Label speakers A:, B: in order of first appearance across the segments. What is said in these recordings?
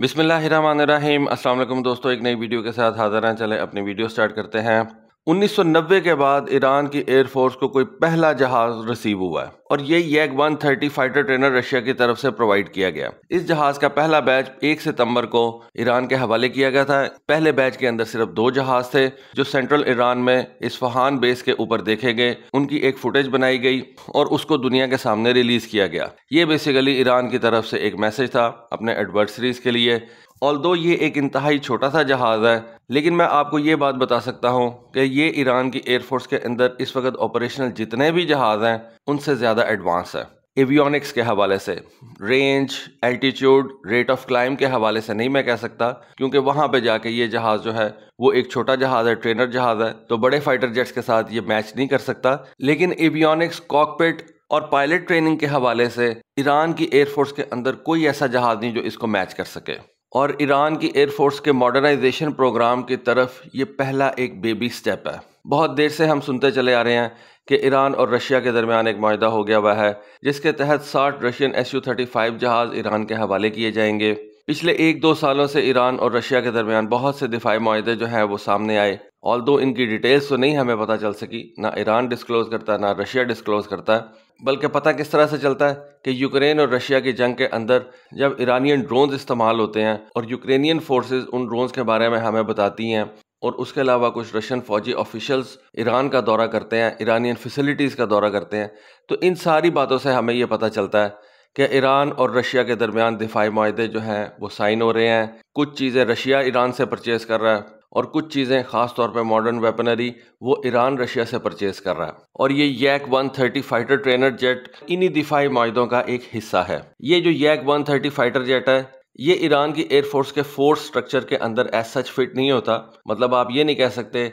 A: बिस्मिल्लाहिर्रहमानिर्रहीम। अस्सलाम वालेकुम दोस्तों, एक नई वीडियो के साथ हाज़िर हैं। चले अपनी वीडियो स्टार्ट करते हैं। 1990 के बाद ईरान की एयरफोर्स को कोई पहला जहाज रिसीव हुआ है और ये YAG-130 फाइटर ट्रेनर रशिया की तरफ से प्रोवाइड किया गया। इस जहाज का पहला बैच 1 सितंबर को ईरान के हवाले किया गया था। पहले बैच के अंदर सिर्फ 2 जहाज थे जो सेंट्रल ईरान में इस्फहान बेस के ऊपर देखे गए। उनकी एक फुटेज बनाई गई और उसको दुनिया के सामने रिलीज किया गया। ये बेसिकली ईरान की तरफ से एक मैसेज था अपने एडवर्सरीज के लिए। ऑल्दो ये एक इंतहाई छोटा सा जहाज़ है, लेकिन मैं आपको ये बात बता सकता हूँ कि ये ईरान की एयरफोर्स के अंदर इस वक्त ऑपरेशनल जितने भी जहाज़ हैं उनसे ज़्यादा एडवांस है। एवियोनिक्स के हवाले से, range, altitude, rate of climb के हवाले से नहीं मैं कह सकता, क्योंकि वहाँ पे जाके ये जहाज़ जो है वो एक छोटा जहाज़ है, ट्रेनर जहाज़ है, तो बड़े फाइटर जेट्स के साथ ये मैच नहीं कर सकता। लेकिन एवियोनिक्स, कॉकपिट और पायलट ट्रेनिंग के हवाले से ईरान की एयरफोर्स के अंदर कोई ऐसा जहाज़ नहीं जो इसको मैच कर सके। और ईरान की एयरफोर्स के मॉडर्नाइजेशन प्रोग्राम की तरफ ये पहला एक बेबी स्टेप है। बहुत देर से हम सुनते चले आ रहे हैं कि ईरान और रशिया के दरमियान एक मुआहदा हो गया हुआ है जिसके तहत 60 रशियन Su-35 जहाज़ ईरान के हवाले किए जाएंगे। पिछले 1-2 सालों से ईरान और रशिया के दरमियान बहुत से दिफाई मुआहदे जो है वो सामने आए। ऑल्दो इनकी डिटेल्स तो नहीं हमें पता चल सकी, ना ईरान डिस्क्लोज करता है ना रशिया डिस्क्लोज करता है, बल्कि पता किस तरह से चलता है कि यूक्रेन और रशिया की जंग के अंदर जब ईरानियन ड्रोन्स इस्तेमाल होते हैं और यूक्रेनियन फोर्सेस उन ड्रोन्स के बारे में हमें बताती हैं और उसके अलावा कुछ रशियन फौजी ऑफिशियल्स ईरान का दौरा करते हैं, ईरानियन फैसिलिटीज़ का दौरा करते हैं, तो इन सारी बातों से हमें ये पता चलता है कि ईरान और रशिया के दरमियान दिफाई मुआहदे जो हैं वो साइन हो रहे हैं। कुछ चीज़ें रशिया ईरान से परचेज़ कर रहा है और कुछ चीज़ें ख़ास तौर पे मॉडर्न वेपनरी वो ईरान रशिया से परचेज़ कर रहा है। और ये YAG-130 फाइटर ट्रेनर जेट इन्हीं दिफाई मुआहदों का एक हिस्सा है। ये जो YAG-130 फाइटर जेट है ये ईरान की एयरफोर्स के फोर्स स्ट्रक्चर के अंदर एज सच फिट नहीं होता। मतलब आप ये नहीं कह सकते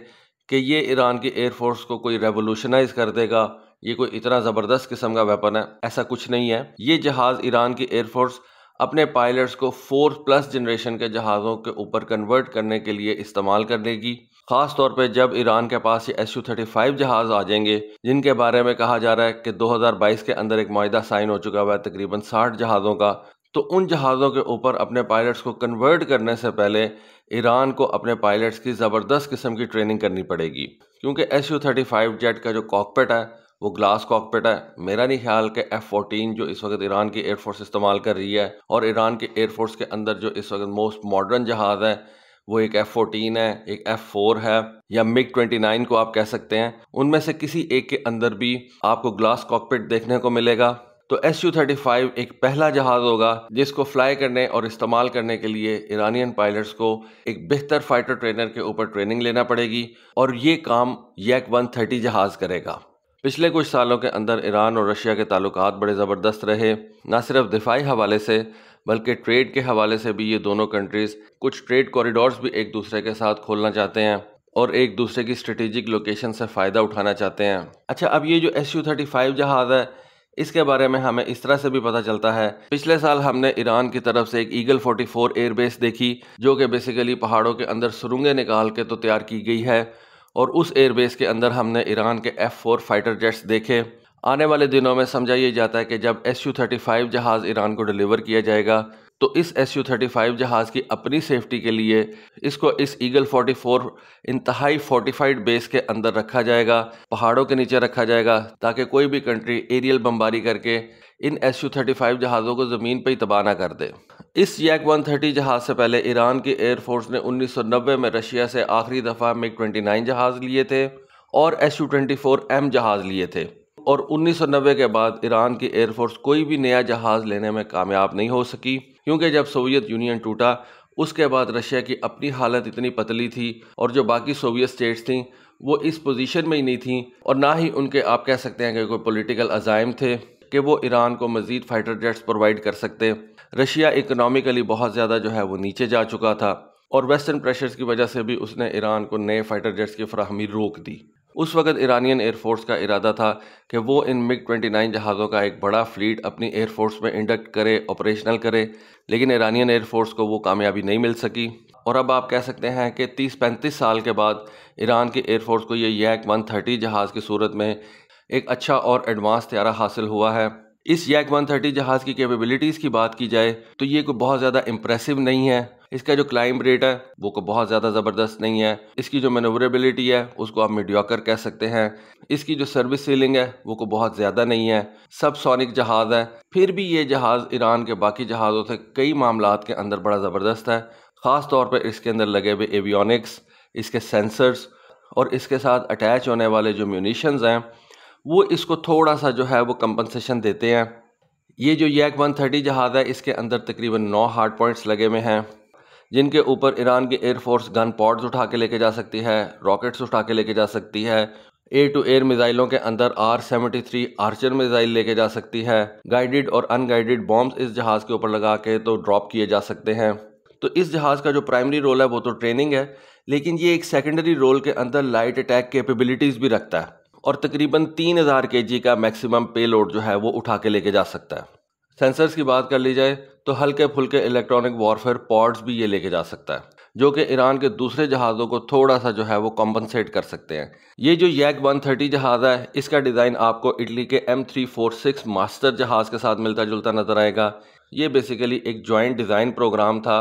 A: कि ये ईरान की एयरफोर्स को कोई रेवोल्यूशनाइज कर देगा, ये कोई इतना ज़बरदस्त किस्म का वेपन है, ऐसा कुछ नहीं है। ये जहाज़ ईरान की एयरफोर्स अपने पायलट्स को 4+ जनरेशन के जहाज़ों के ऊपर कन्वर्ट करने के लिए इस्तेमाल कर लेगी। ख़ास तौर पे जब ईरान के पास ये Su-35 जहाज़ आ जाएंगे जिनके बारे में कहा जा रहा है कि 2022 के अंदर एक मुआहदा साइन हो चुका हुआ है तकरीबन 60 जहाज़ों का, तो उन जहाज़ों के ऊपर अपने पायलट्स को कन्वर्ट करने से पहले ईरान को अपने पायलट्स की ज़बरदस्त किस्म की ट्रेनिंग करनी पड़ेगी, क्योंकि Su-35 जेट का जो कॉकपिट है वो ग्लास कॉकपिट है। मेरा नहीं ख्याल कि F-14 जो इस वक्त ईरान की एयरफोर्स इस्तेमाल कर रही है और ईरान की एयरफोर्स के अंदर जो इस वक्त मोस्ट मॉडर्न जहाज़ है वो एक F-14 है, एक F-4 है या MiG-29 को आप कह सकते हैं, उनमें से किसी एक के अंदर भी आपको ग्लास कॉकपिट देखने को मिलेगा। तो Su-35 एक पहला जहाज़ होगा जिसको फ्लाई करने और इस्तेमाल करने के लिए ईरानियन पायलट्स को एक बेहतर फाइटर ट्रेनर के ऊपर ट्रेनिंग लेना पड़ेगी और ये काम YAG-130 जहाज़ करेगा। पिछले कुछ सालों के अंदर ईरान और रशिया के ताल्लुकात बड़े ज़बरदस्त रहे, ना सिर्फ दिफाई हवाले से बल्कि ट्रेड के हवाले से भी। ये दोनों कंट्रीज़ कुछ ट्रेड कॉरिडोर्स भी एक दूसरे के साथ खोलना चाहते हैं और एक दूसरे की स्ट्रेटेजिक लोकेशन से फ़ायदा उठाना चाहते हैं। अच्छा, अब ये जो Su-35 जहाज़ है इसके बारे में हमें इस तरह से भी पता चलता है। पिछले साल हमने ईरान की तरफ से एक ईगल 44 एयरबेस देखी जो कि बेसिकली पहाड़ों के अंदर सुरंगें निकाल के तो तैयार की गई है और उस एयरबेस के अंदर हमने ईरान के F-4 फाइटर जेट्स देखे। आने वाले दिनों में समझा ये जाता है कि जब Su-35 जहाज़ ईरान को डिलीवर किया जाएगा तो इस Su-35 जहाज़ की अपनी सेफ्टी के लिए इसको इस ईगल 44 इंतहाई फोर्टिफाइड बेस के अंदर रखा जाएगा, पहाड़ों के नीचे रखा जाएगा, ताकि कोई भी कंट्री एरियल बमबारी करके इन Su-35 जहाज़ों को ज़मीन पर ही तबाह ना कर दे। इस YAG-130 जहाज़ से पहले ईरान की एयरफोर्स ने 1990 में रशिया से आखिरी दफ़ा MiG-29 जहाज़ लिए थे और Su-24M जहाज़ लिए थे। और 1990 के बाद ईरान की एयरफोर्स कोई भी नया जहाज़ लेने में कामयाब नहीं हो सकी, क्योंकि जब सोवियत यूनियन टूटा उसके बाद रशिया की अपनी हालत इतनी पतली थी और जो बाकी सोवियत स्टेट्स थीं वो इस पोजीशन में ही नहीं थीं और ना ही उनके आप कह सकते हैं कि कोई पॉलिटिकल अज़ाइम थे कि वो ईरान को मज़ीद फाइटर जेट्स प्रोवाइड कर सकते। रशिया इकोनॉमिकली बहुत ज़्यादा जो है वो नीचे जा चुका था और वेस्टर्न प्रेशर्स की वजह से भी उसने ईरान को नए फाइटर जेट्स की फराहमी रोक दी। उस वक्त ईरानियन एयरफोर्स का इरादा था कि वो इन MiG-29 जहाज़ों का एक बड़ा फ्लीट अपनी एयरफोर्स में इंडक्ट करे, ऑपरेशनल करे, लेकिन ईरानियन एयरफोर्स को वो कामयाबी नहीं मिल सकी। और अब आप कह सकते हैं कि 30-35 साल के बाद ईरान की एयरफोर्स को ये YAG-130 जहाज़ की सूरत में एक अच्छा और एडवांस तैयारा हासिल हुआ है। इस यैक 130 जहाज़ की कैपेबिलिटीज़ की बात की जाए तो ये कोई बहुत ज़्यादा इम्प्रेसिव नहीं है। इसका जो क्लाइंब रेट है वो को बहुत ज़्यादा ज़बरदस्त नहीं है। इसकी जो मैनूवरेबिलिटी है उसको आप मीडियोकर कह सकते हैं। इसकी जो सर्विस सीलिंग है वो को बहुत ज़्यादा नहीं है। सब सोनिक जहाज़ है, फिर भी ये जहाज़ ईरान के बाकी जहाज़ों से कई मामलात के अंदर बड़ा ज़बरदस्त है। ख़ास तौर पर इसके अंदर लगे हुए एवियोनिक्स, इसके सेंसर्स और इसके साथ अटैच होने वाले जो म्यूनिशंस हैं वो इसको थोड़ा सा जो है वो कंपनसेशन देते हैं। ये जो यैक 130 जहाज़ है इसके अंदर तकरीबन 9 हार्ड पॉइंट्स लगे हुए हैं, जिनके ऊपर ईरान की एयरफोर्स गन पॉड्स उठा के लेके जा सकती है, रॉकेट्स उठा के लेके जा सकती है, एयर टू एयर मिसाइलों के अंदर R-73 आर्चर मिसाइल लेके जा सकती है। गाइडेड और अनगाइडेड बॉम्ब्स इस जहाज़ के ऊपर लगा के तो ड्रॉप किए जा सकते हैं। तो इस जहाज़ का जो प्राइमरी रोल है वो तो ट्रेनिंग है, लेकिन ये एक सेकेंडरी रोल के अंदर लाइट अटैक कैपेबिलिटीज़ भी रखता है और तकरीबन 3000 kg का मैक्सिमम पेलोड जो है वो उठा के लेके जा सकता है। सेंसर्स की बात कर ली जाए तो हल्के फुल्के इलेक्ट्रॉनिक वॉरफेयर पॉड्स भी ये लेके जा सकता है, जो कि ईरान के दूसरे जहाज़ों को थोड़ा सा जो है वो कॉम्पनसेट कर सकते हैं। ये जो यैक 130 जहाज़ है इसका डिज़ाइन आपको इटली के M346 मास्टर जहाज़ के साथ मिलता जुलता नजर आएगा। ये बेसिकली एक जॉइंट डिज़ाइन प्रोग्राम था,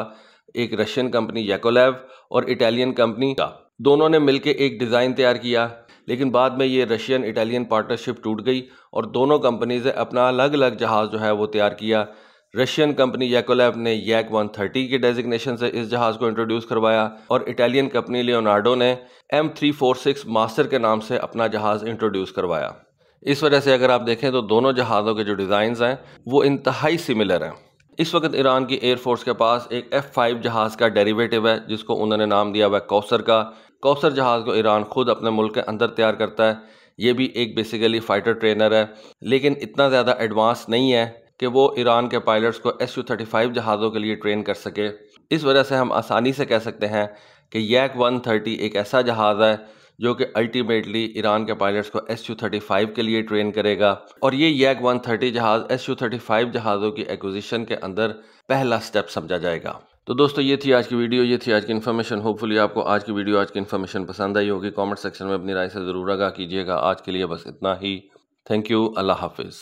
A: एक रशियन कंपनी याकोलेव और इटालियन कंपनी का, दोनों ने मिलकर एक डिज़ाइन तैयार किया। लेकिन बाद में ये रशियन इटालियन पार्टनरशिप टूट गई और दोनों कंपनीज ने अपना अलग अलग जहाज़ जो है वो तैयार किया। रशियन कंपनी याकोलेव ने यैक 130 के डेजिग्नेशन से इस जहाज़ को इंट्रोड्यूस करवाया और इटालियन कंपनी लियोनार्डो ने M346 मास्टर के नाम से अपना जहाज़ इंट्रोड्यूस करवाया। इस वजह से अगर आप देखें तो दोनों जहाज़ों के जो डिज़ाइंस हैं वो इंतहाई सिमिलर हैं। इस वक्त ईरान की एयरफोर्स के पास एक F5 जहाज़ का डेरिवेटिव है जिसको उन्होंने नाम दिया हुआ है कौसर का। कौसर जहाज़ को ईरान खुद अपने मुल्क के अंदर तैयार करता है। ये भी एक बेसिकली फाइटर ट्रेनर है, लेकिन इतना ज़्यादा एडवांस नहीं है कि वो ईरान के पायलट्स को Su-35 जहाज़ों के लिए ट्रेन कर सके। इस वजह से हम आसानी से कह सकते हैं कि यैक 130 एक ऐसा जहाज़ है जो कि अल्टीमेटली ईरान के पायलट्स को Su-35 के लिए ट्रेन करेगा और ये यैक 130 जहाज़ Su-35 जहाज़ों की एक्विजिशन के अंदर पहला स्टेप समझा जाएगा। तो दोस्तों ये थी आज की वीडियो, ये थी आज की इन्फॉर्मेशन। होपफुली आपको आज की वीडियो, आज की इन्फॉर्मेशन पसंद आई होगी। कमेंट सेक्शन में अपनी राय से ज़रूर आगाह कीजिएगा। आज के लिए बस इतना ही। Thank you. अल्लाह हाफिज़।